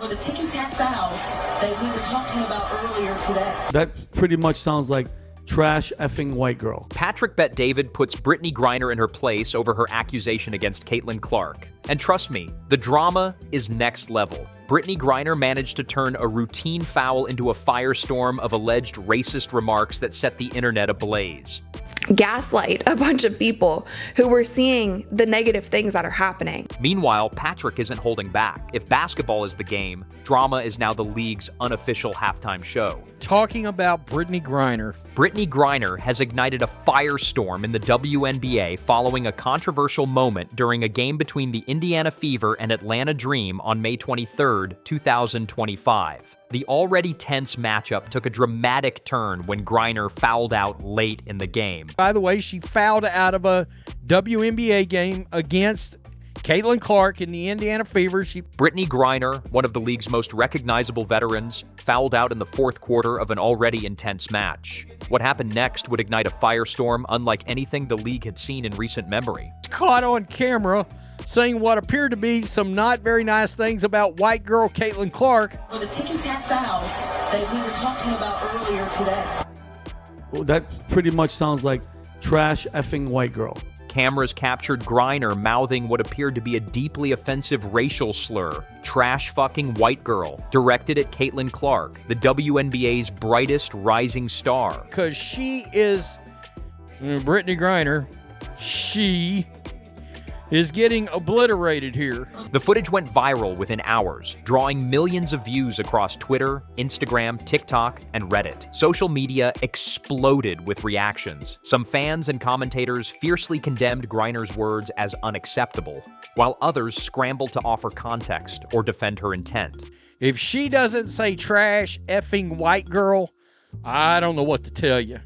Or the ticky-tack fouls that we were talking about earlier today. That pretty much sounds like trash effing white girl. Patrick Bet-David puts Brittney Griner in her place over her accusation against Caitlin Clark. And trust me, the drama is next level. Brittney Griner managed to turn a routine foul into a firestorm of alleged racist remarks that set the internet ablaze. Gaslight a bunch of people who were seeing the negative things that are happening. Meanwhile, Patrick isn't holding back. If basketball is the game, drama is now the league's unofficial halftime show. Talking about Brittney Griner. Brittney Griner has ignited a firestorm in the WNBA following a controversial moment during a game between the Indiana Fever and Atlanta Dream on May 23, 2025. The already tense matchup took a dramatic turn when Griner fouled out late in the game. By the way, she fouled out of a WNBA game against Caitlin Clark in the Indiana Fever. Brittney Griner, one of the league's most recognizable veterans, fouled out in the fourth quarter of an already intense match. What happened next would ignite a firestorm unlike anything the league had seen in recent memory. Caught on camera saying what appeared to be some not very nice things about white girl Caitlin Clark. Or the ticky-tack fouls that we were talking about earlier today. Well, that pretty much sounds like trash effing white girl. Cameras captured Griner mouthing what appeared to be a deeply offensive racial slur, trash fucking white girl, directed at Caitlin Clark, the WNBA's brightest rising star. Because she is, Brittney Griner, she is getting obliterated here. The footage went viral within hours, drawing millions of views across Twitter, Instagram, TikTok, and Reddit. Social media exploded with reactions. Some fans and commentators fiercely condemned Griner's words as unacceptable, while others scrambled to offer context or defend her intent. If she doesn't say trash effing white girl, I don't know what to tell you.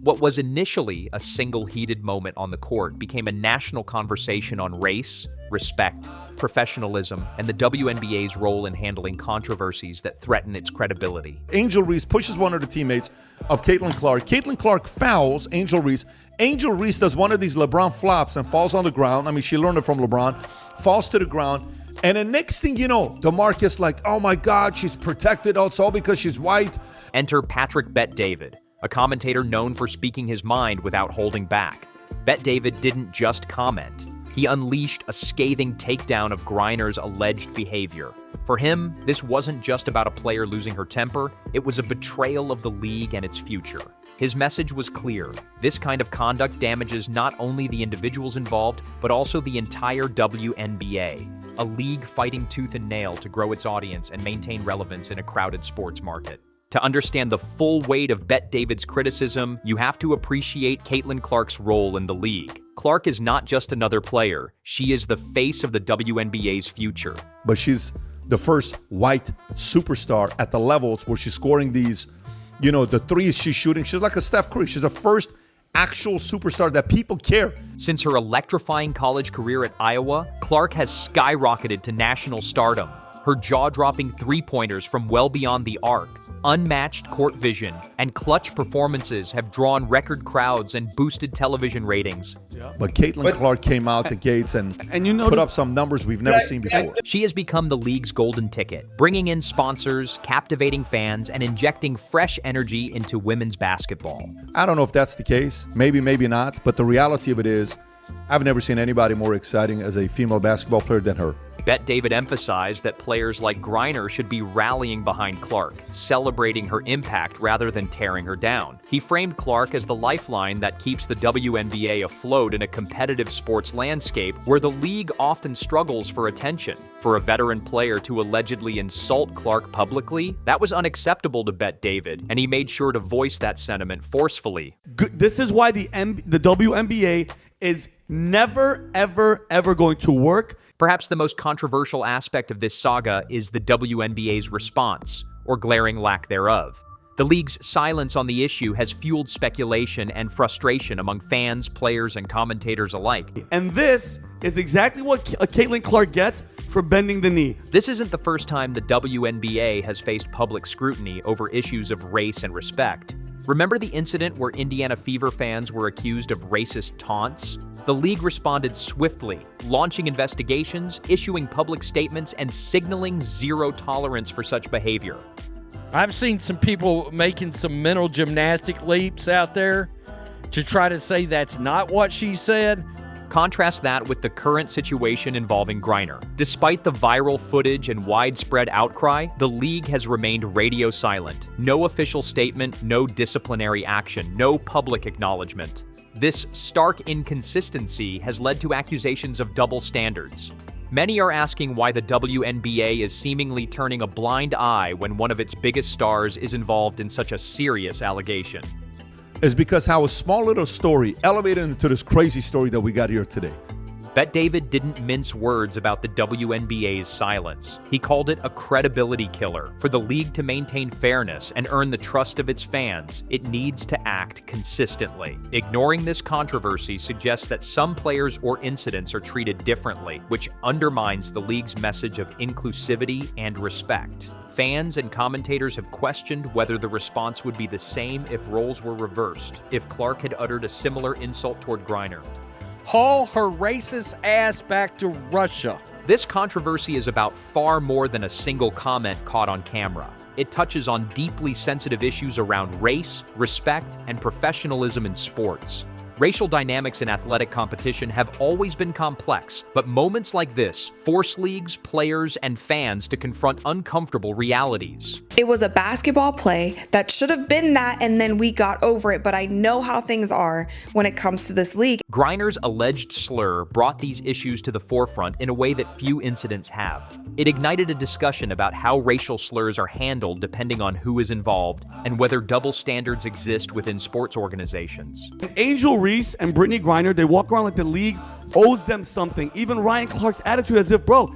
What was initially a single heated moment on the court became a national conversation on race, respect, professionalism, and the WNBA's role in handling controversies that threaten its credibility. Angel Reese pushes one of the teammates of Caitlin Clark. Caitlin Clark fouls Angel Reese. Angel Reese does one of these LeBron flops and falls on the ground. I mean, she learned it from LeBron. Falls to the ground. And the next thing you know, DeMarcus like, oh my God, she's protected. Oh, it's all because she's white. Enter Patrick Bet-David, a commentator known for speaking his mind without holding back. Bet-David didn't just comment. He unleashed a scathing takedown of Griner's alleged behavior. For him, this wasn't just about a player losing her temper, it was a betrayal of the league and its future. His message was clear. This kind of conduct damages not only the individuals involved, but also the entire WNBA, a league fighting tooth and nail to grow its audience and maintain relevance in a crowded sports market. To understand the full weight of Bet-David's criticism, you have to appreciate Caitlin Clark's role in the league. Clark is not just another player. She is the face of the WNBA's future. But she's the first white superstar at the levels where she's scoring these, the threes she's shooting. She's like a Steph Curry. She's the first actual superstar that people care. Since her electrifying college career at Iowa, Clark has skyrocketed to national stardom. Her jaw-dropping three-pointers from well beyond the arc, unmatched court vision, and clutch performances have drawn record crowds and boosted television ratings. But Caitlin Clark came out the gates and put up some numbers we've never seen before. She has become the league's golden ticket, bringing in sponsors, captivating fans, and injecting fresh energy into women's basketball. I don't know if that's the case. Maybe, maybe not. But the reality of it is, I've never seen anybody more exciting as a female basketball player than her. Bet-David emphasized that players like Griner should be rallying behind Clark, celebrating her impact rather than tearing her down. He framed Clark as the lifeline that keeps the WNBA afloat in a competitive sports landscape where the league often struggles for attention. For a veteran player to allegedly insult Clark publicly, that was unacceptable to Bet-David, and he made sure to voice that sentiment forcefully. This is why the WNBA is never, ever, ever going to work. Perhaps the most controversial aspect of this saga is the WNBA's response, or glaring lack thereof. The league's silence on the issue has fueled speculation and frustration among fans, players, and commentators alike. And this is exactly what Caitlin Clark gets for bending the knee. This isn't the first time the WNBA has faced public scrutiny over issues of race and respect. Remember the incident where Indiana Fever fans were accused of racist taunts? The league responded swiftly, launching investigations, issuing public statements, and signaling zero tolerance for such behavior. I've seen some people making some mental gymnastic leaps out there to try to say that's not what she said. Contrast that with the current situation involving Griner. Despite the viral footage and widespread outcry, the league has remained radio silent. No official statement, no disciplinary action, no public acknowledgement. This stark inconsistency has led to accusations of double standards. Many are asking why the WNBA is seemingly turning a blind eye when one of its biggest stars is involved in such a serious allegation. Is because how a small little story elevated into this crazy story that we got here today. Bet David didn't mince words about the WNBA's silence. He called it a credibility killer. For the league to maintain fairness and earn the trust of its fans, it needs to act consistently. Ignoring this controversy suggests that some players or incidents are treated differently, which undermines the league's message of inclusivity and respect. Fans and commentators have questioned whether the response would be the same if roles were reversed, if Clark had uttered a similar insult toward Griner. Haul her racist ass back to Russia. This controversy is about far more than a single comment caught on camera. It touches on deeply sensitive issues around race, respect, and professionalism in sports. Racial dynamics in athletic competition have always been complex, but moments like this force leagues, players, and fans to confront uncomfortable realities. It was a basketball play that should have been that, and then we got over it, but I know how things are when it comes to this league. Griner's alleged slur brought these issues to the forefront in a way that few incidents have. It ignited a discussion about how racial slurs are handled depending on who is involved and whether double standards exist within sports organizations. Angel Reese and Brittney Griner, they walk around like the league owes them something. Even Ryan Clark's attitude as if, bro,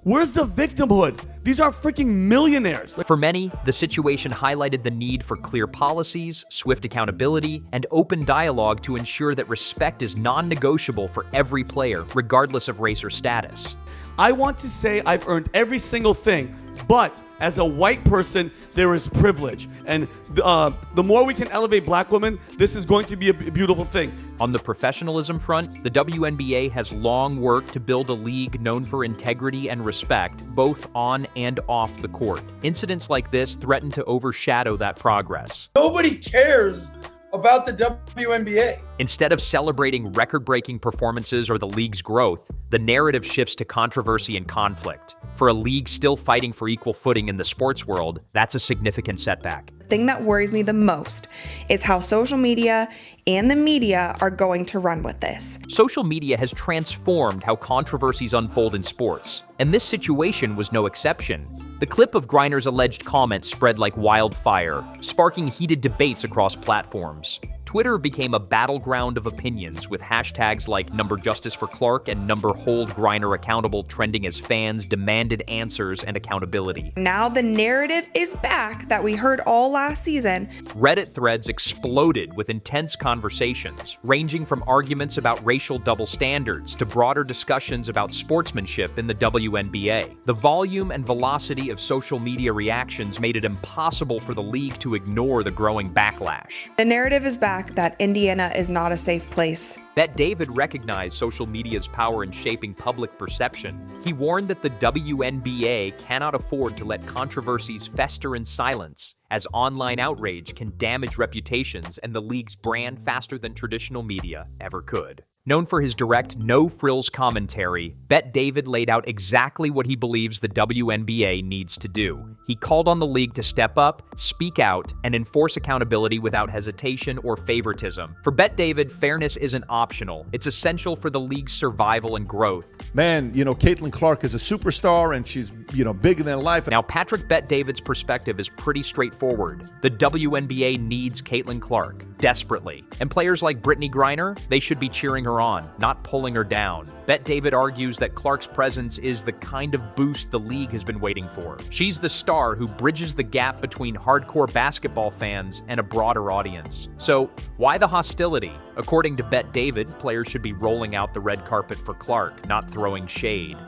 where's the victimhood? These are freaking millionaires. For many, the situation highlighted the need for clear policies, swift accountability, and open dialogue to ensure that respect is non-negotiable for every player, regardless of race or status. I want to say I've earned every single thing, but as a white person, there is privilege. And the more we can elevate black women, this is going to be a beautiful thing. On the professionalism front, the WNBA has long worked to build a league known for integrity and respect, both on and off the court. Incidents like this threaten to overshadow that progress. Nobody cares about the WNBA. Instead of celebrating record-breaking performances or the league's growth, the narrative shifts to controversy and conflict. For a league still fighting for equal footing in the sports world, that's a significant setback. The thing that worries me the most is how social media and the media are going to run with this. Social media has transformed how controversies unfold in sports, and this situation was no exception. The clip of Griner's alleged comments spread like wildfire, sparking heated debates across platforms. Twitter became a battleground of opinions, with hashtags like #JusticeForClark and #HoldGriner accountable trending as fans demanded answers and accountability. Now the narrative is back that we heard all last season. Reddit threads exploded with intense conversations, ranging from arguments about racial double standards to broader discussions about sportsmanship in the WNBA. The volume and velocity of social media reactions made it impossible for the league to ignore the growing backlash. The narrative is back that Indiana is not a safe place. Bet David recognized social media's power in shaping public perception. He warned that the WNBA cannot afford to let controversies fester in silence, as online outrage can damage reputations and the league's brand faster than traditional media ever could. Known for his direct, no-frills commentary, Bet David laid out exactly what he believes the WNBA needs to do. He called on the league to step up, speak out, and enforce accountability without hesitation or favoritism. For Bet David, fairness isn't optional. It's essential for the league's survival and growth. Man, Caitlin Clark is a superstar, and she's, bigger than life. Now, Patrick Bet David's perspective is pretty straightforward. The WNBA needs Caitlin Clark, desperately. And players like Brittney Griner, they should be cheering her on, not pulling her down. Bet David argues that Clark's presence is the kind of boost the league has been waiting for. She's the star who bridges the gap between hardcore basketball fans and a broader audience. So, why the hostility? According to Bet David, players should be rolling out the red carpet for Clark, not throwing shade.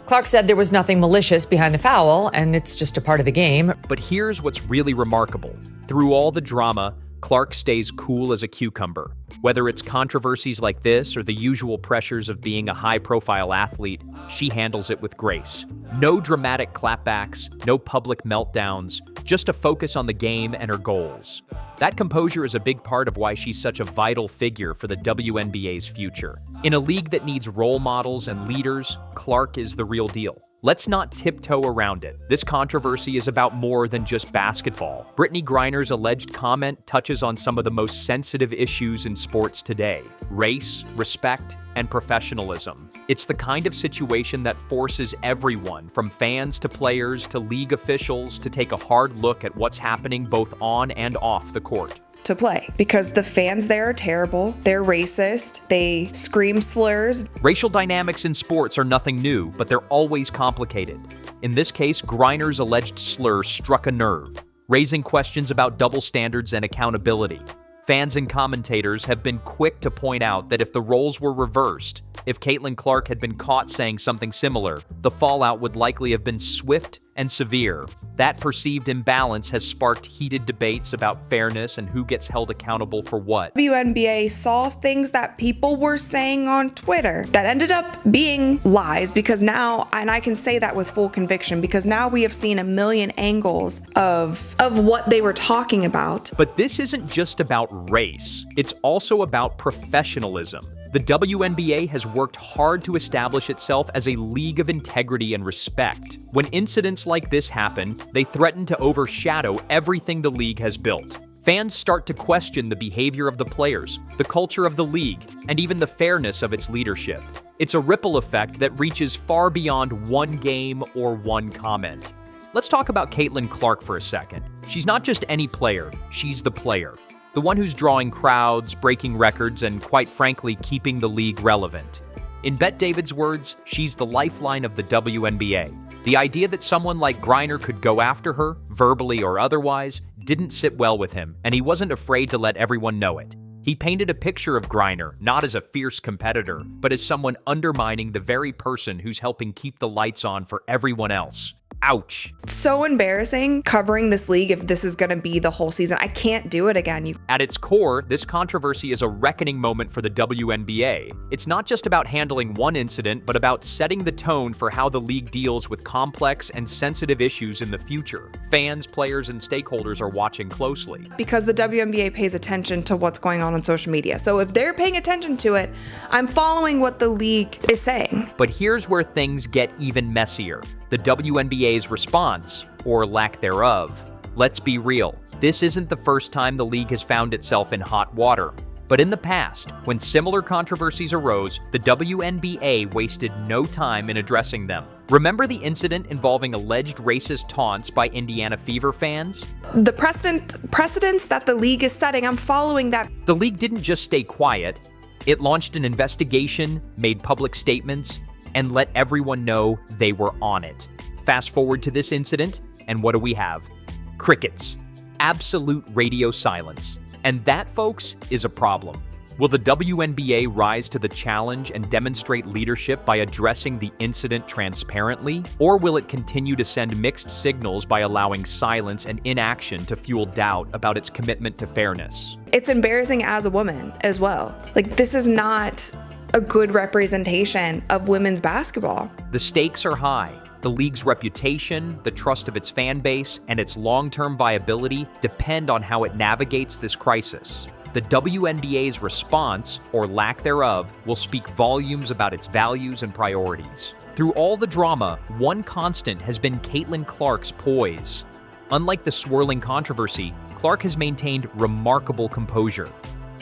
Clark said there was nothing malicious behind the foul, and it's just a part of the game. But here's what's really remarkable. Through all the drama, Clark stays cool as a cucumber. Whether it's controversies like this or the usual pressures of being a high-profile athlete, she handles it with grace. No dramatic clapbacks, no public meltdowns, just a focus on the game and her goals. That composure is a big part of why she's such a vital figure for the WNBA's future. In a league that needs role models and leaders, Clark is the real deal. Let's not tiptoe around it. This controversy is about more than just basketball. Brittney Griner's alleged comment touches on some of the most sensitive issues in sports today: race, respect, and professionalism. It's the kind of situation that forces everyone, from fans to players to league officials, to take a hard look at what's happening both on and off the court. To play, because the fans there are terrible, they're racist, they scream slurs. Racial dynamics in sports are nothing new, but they're always complicated. In this case, Griner's alleged slur struck a nerve, raising questions about double standards and accountability. Fans and commentators have been quick to point out that if the roles were reversed, if Caitlin Clark had been caught saying something similar, the fallout would likely have been swift and severe. That perceived imbalance has sparked heated debates about fairness and who gets held accountable for what. WNBA saw things that people were saying on Twitter that ended up being lies, because now, and I can say that with full conviction, because now we have seen a million angles of what they were talking about. But this isn't just about race. It's also about professionalism. The WNBA has worked hard to establish itself as a league of integrity and respect. When incidents like this happen, they threaten to overshadow everything the league has built. Fans start to question the behavior of the players, the culture of the league, and even the fairness of its leadership. It's a ripple effect that reaches far beyond one game or one comment. Let's talk about Caitlin Clark for a second. She's not just any player, she's the player. The one who's drawing crowds, breaking records, and quite frankly, keeping the league relevant. In Bet David's words, she's the lifeline of the WNBA. The idea that someone like Griner could go after her, verbally or otherwise, didn't sit well with him, and he wasn't afraid to let everyone know it. He painted a picture of Griner not as a fierce competitor, but as someone undermining the very person who's helping keep the lights on for everyone else. Ouch. So embarrassing covering this league if this is going to be the whole season. I can't do it again. At its core, this controversy is a reckoning moment for the WNBA. It's not just about handling one incident, but about setting the tone for how the league deals with complex and sensitive issues in the future. Fans, players, and stakeholders are watching closely. Because the WNBA pays attention to what's going on social media. So if they're paying attention to it, I'm following what the league is saying. But here's where things get even messier. The WNBA's response, or lack thereof. Let's be real, this isn't the first time the league has found itself in hot water. But in the past, when similar controversies arose, the WNBA wasted no time in addressing them. Remember the incident involving alleged racist taunts by Indiana Fever fans? The precedents that the league is setting, I'm following that. The league didn't just stay quiet. It launched an investigation, made public statements, and let everyone know they were on it. Fast forward to this incident, and what do we have? Crickets. Absolute radio silence. And that, folks, is a problem. Will the WNBA rise to the challenge and demonstrate leadership by addressing the incident transparently? Or will it continue to send mixed signals by allowing silence and inaction to fuel doubt about its commitment to fairness? It's embarrassing as a woman as well. Like, this is not a good representation of women's basketball. The stakes are high. The league's reputation, the trust of its fan base, and its long-term viability depend on how it navigates this crisis. The WNBA's response, or lack thereof, will speak volumes about its values and priorities. Through all the drama, one constant has been Caitlin Clark's poise. Unlike the swirling controversy, Clark has maintained remarkable composure.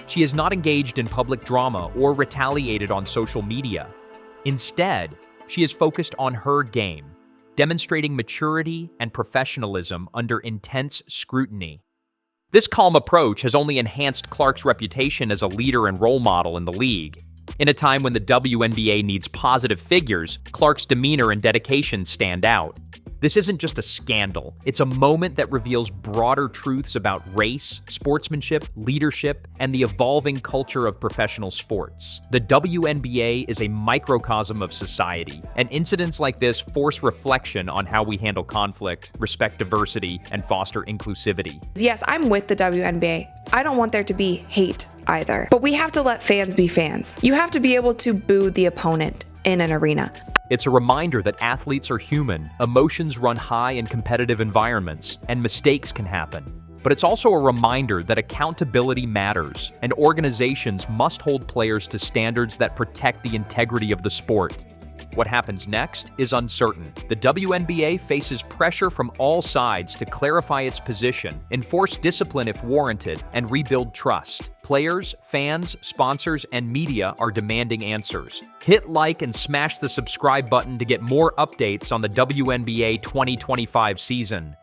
She has not engaged in public drama or retaliated on social media. Instead, she is focused on her game, demonstrating maturity and professionalism under intense scrutiny. This calm approach has only enhanced Clark's reputation as a leader and role model in the league. In a time when the WNBA needs positive figures, Clark's demeanor and dedication stand out. This isn't just a scandal. It's a moment that reveals broader truths about race, sportsmanship, leadership, and the evolving culture of professional sports. The WNBA is a microcosm of society, and incidents like this force reflection on how we handle conflict, respect diversity, and foster inclusivity. Yes, I'm with the WNBA. I don't want there to be hate either. But we have to let fans be fans. You have to be able to boo the opponent in an arena. It's a reminder that athletes are human, emotions run high in competitive environments, and mistakes can happen. But it's also a reminder that accountability matters, and organizations must hold players to standards that protect the integrity of the sport. What happens next is uncertain. The WNBA faces pressure from all sides to clarify its position, enforce discipline if warranted, and rebuild trust. Players, fans, sponsors, and media are demanding answers. Hit like and smash the subscribe button to get more updates on the WNBA 2025 season.